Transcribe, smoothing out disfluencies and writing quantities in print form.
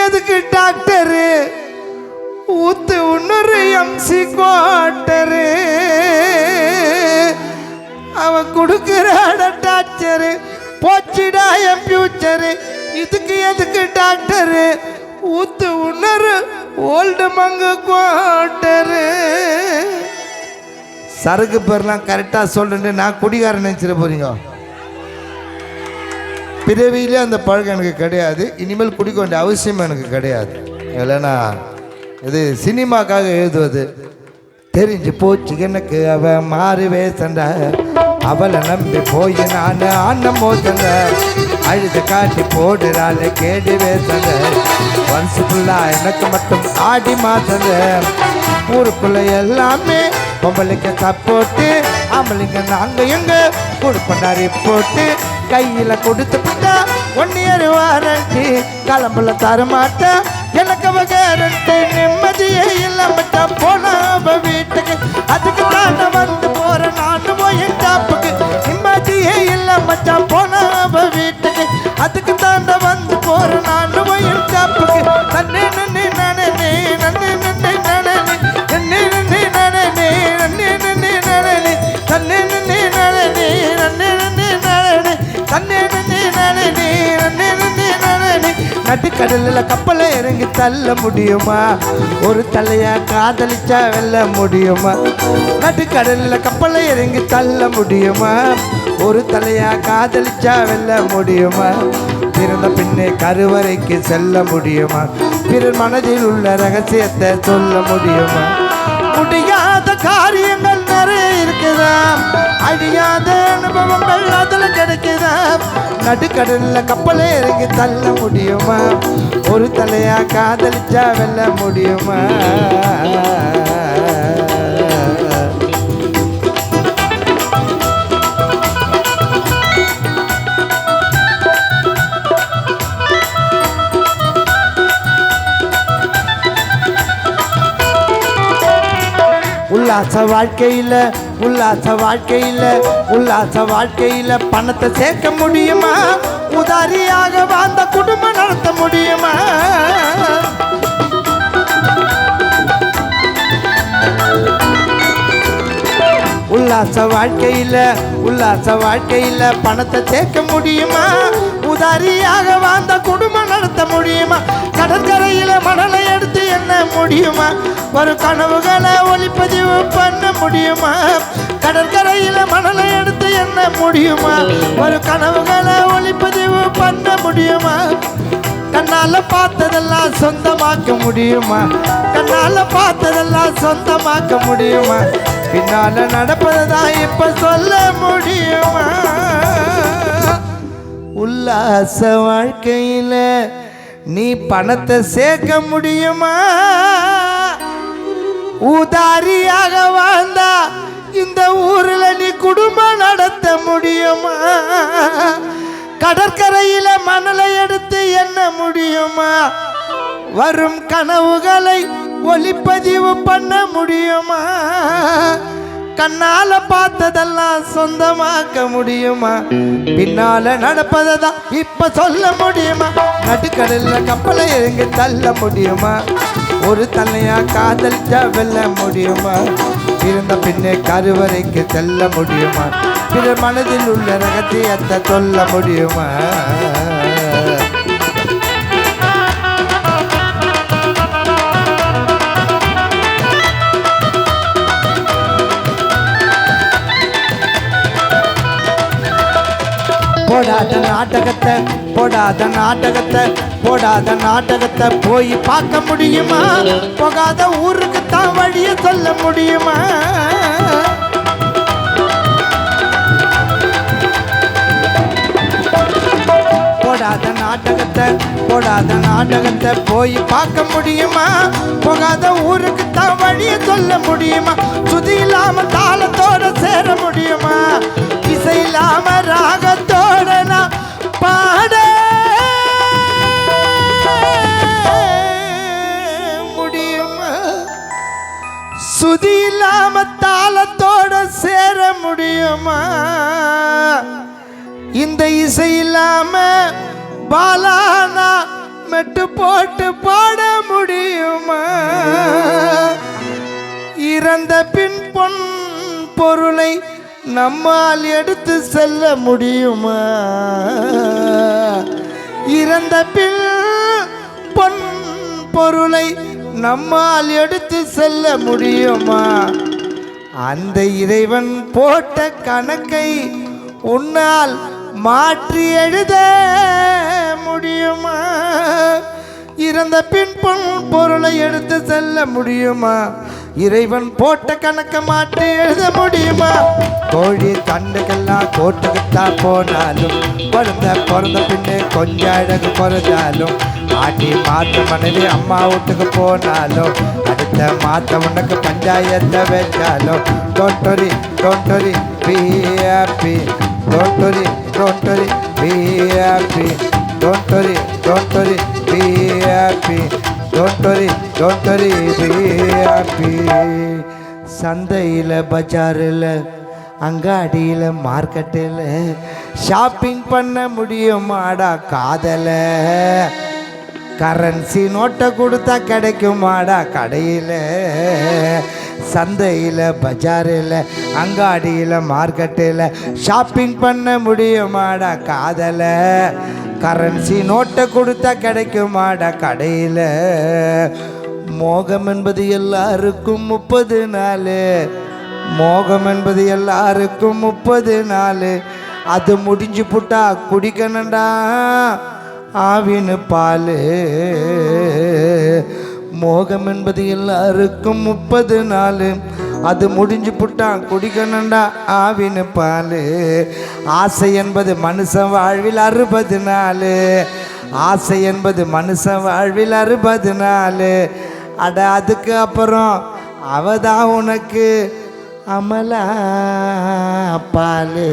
எதுக்கு டாக்டரு ஊத்து இன்னொரு எம்சி குவார்டரு அவன் கொடுக்கிற டார்ச்சரு போச்சுடா என் ஃபியூச்சரு இதுக்கு எதுக்கு டாக்டரு ஊத்து இன்னொரு ஓல்டு மங்கு குவார்டரு சரக்கு பேர்லாம் கரெக்டாக சொல்றேன் நான் குடிகாரன் நினச்சிட போறீங்க பிறவியிலே அந்த பழக்கம் எனக்கு கிடையாது இனிமேல் குடிக்க வேண்டிய அவசியம் எனக்கு கிடையாது இல்லைன்னா இது சினிமாக்காக எழுதுவது தெரிஞ்சு போச்சு எனக்கு அவ மாறுவே சண்டை அவளை நம்பி போய் நான் ஆண்டம் போச்சந்த அழுத காட்டி போடுறாள் கேடுவே சண்டை வருஷத்துள்ளா எனக்கு மட்டும் ஆடி மாசந்த ஊருக்குள்ள எல்லாமே பொம்பளைக்கு சப்போட்டு ஆம்பளைங்க நாங்கள் எங்க கொடுப்பண்டாரி போட்டு கையில் கொடுத்துட்டா 1 year வாரண்டி கிளம்புல தரமாட்டேன் எனக்கு அவ கேரண்டி நிம்மதியே இல்லாமட்டா போனா அவ வீட்டுக்கு அதுக்கு நான் வந்து போறேன் நான் போய் டாப்புக்கு நிம்மதியே இல்லாமட்டா போனா அவ வீட்டுக்கு அதுக்கு தான் வந்து போறேன் நான் போய் டாப்புக்கு நன்னே நன்னே நானே நன்னே நன்னே நானே நன்னே நன்னே நானே நன்னே நன்னே நானே நன்னே நன்னே நானே நன்னே நன்னே நானே நன்னே நன்னே நானே நன்னே நன்னே நானே நடுக்கடலில் கப்பலை இறங்கி தள்ள முடியுமா ஒரு தலையா காதலிச்சா வெல்ல முடியுமா நடுக்கடலில் கப்பலை இறங்கி தள்ள முடியுமா ஒரு தலையா காதலிச்சா வெல்ல முடியுமா பிறந்த பின்னே கருவறைக்கு செல்ல முடியுமா பிறர் மனதில் உள்ள ரகசியத்தை சொல்ல முடியுமா முடியாத காரியங்கள் நிறைய இருக்குதா அழியாத அனுபவங்கள் அதுல கிடைக்குதா நடுக்கடலில் கப்பலை இறங்கி தள்ள முடியுமா ஒரு தலையா காதலிச்சா வெல்ல முடியுமா உல்லாச வாழ்க்கையில் பணத்தை சேர்க்க முடியுமா உதாரியாக வாழ்ந்த குடும்பம் நடத்த முடியுமா உல்லாச வாழ்க்கையில் பணத்தை சேர்க்க முடியுமா உதாரியாக வாழ்ந்த குடும்பம் நடத்த முடியுமா கடற்கரையில் மணலை எடுத்து என்ன முடியுமா ஒரு கனவுகளை ஒளிப்பதிவு பண்ண முடியுமா கடற்கரையில் மணலை எடுத்து என்ன முடியுமா ஒரு கனவுகளை ஒளிப்பதிவு பண்ண முடியுமா கண்ணால பார்த்ததெல்லாம் சொந்தமாக்க முடியுமா கண்ணால பார்த்ததெல்லாம் சொந்தமாக்க முடியுமா பின்னால நடப்பதுதான் இப்ப சொல்ல முடியுமா உல்லாச வாழ்க்கையில நீ பணத்தை சேர்க்க முடியுமா உதாரியாக வாழ்ந்தா இந்த ஊர்ல நீ குடும்பம் நடத்த முடியுமா கடற்கரையில மணலை எடுத்து என்ன முடியுமா வரும் கனவுகளை ஒளிப்பதிவு பண்ண முடியுமா கண்ணால பார்த்ததெல்லாம் சொந்தமாக்க முடியுமா பின்னால நடப்பதான் இப்ப சொல்ல முடியுமா நடுக்கடலில் கப்பலை இறங்கி தள்ள முடியுமா ஒரு தலையா காதலிச்சா வெல்ல முடியுமா இருந்த பின்னே கருவறைக்கு செல்ல முடியுமா பிறர் மனதில் உள்ள ரகசியத்தை சொல்ல முடியுமா போடாத நாடகத்தை போய் பார்க்க முடியுமா போகாத ஊருக்கு தான் வழிய சொல்ல முடியுமா போடாத நாடகத்தை போய் பார்க்க முடியுமா போகாத ஊருக்கு தான் வழிய சொல்ல முடியுமா சுதி இல்லாம தாளத்தோட சேர முடியுமா இசை இல்லாம ராகத்தோட நான் பாட முடியுமா சுதி இல்லாம தாளத்தோட சேர முடியுமா இந்த இசை இல்லாம பாலானா மெட்டு போட்டு பாட முடியுமா? இறந்த பின் பொன் பொருளை நம்மால் எடுத்து செல்ல முடியுமா? இறந்த பின் பொன் பொருளை நம்மால் எடுத்து செல்ல முடியுமா? அந்த இறைவன் போட்ட கணக்கை உன்னால் மாற்றி எழுத முடியுமா? இறந்த பின் பொன் பொருளை எடுத்து செல்ல முடியுமா? இறைவன் போட்ட கணக்கை மாற்றி எழுத முடியுமா? கோழி கண்டுக்கெல்லாம் கோட்டுக்குத்தான் போனாலும் பிறந்த பின்னே கொஞ்சம் அழகு குறைஞ்சாலும் ஆட்டி மாற்ற மனைவி அம்மா வீட்டுக்கு போனாலும் அடுத்த மாற்ற உனக்கு பஞ்சாயத்தை வச்சாலும் don't worry be happy, don't worry be happy, don't worry be happy, don't worry be happy. சந்தையில் பஜாரில் அங்காடியில் மார்க்கெட்டில் ஷாப்பிங் பண்ண முடியுமாடா காதல? கரன்சி நோட்டை கொடுத்தா கிடைக்குமாடா கடையில்? சந்தையில் பஜாரில் அங்காடியில் மார்க்கெட்டில் ஷாப்பிங் பண்ண முடியுமாடா காதல? கரன்சி நோட்டை கொடுத்தா கிடைக்குமாடா கடையில்? மோகம் என்பது எல்லாருக்கும் 30 நாள், மோகம் என்பது எல்லாருக்கும் 30 நாள். அது முடிஞ்சு புட்டா குடிக்கணும்டா ஆவின்னு பால். மோகம் என்பது எல்லாருக்கும் 30 நாள். அது முடிஞ்சு புட்டான் குடிக்கணும்டா ஆவின்னு பால். ஆசை என்பது மனுஷன் வாழ்வில் 60 நாள். ஆசை என்பது மனுஷன் வாழ்வில் 60 நாள். அட அதுக்கு அப்புறம் அவதான் உனக்கு அமலா பால்.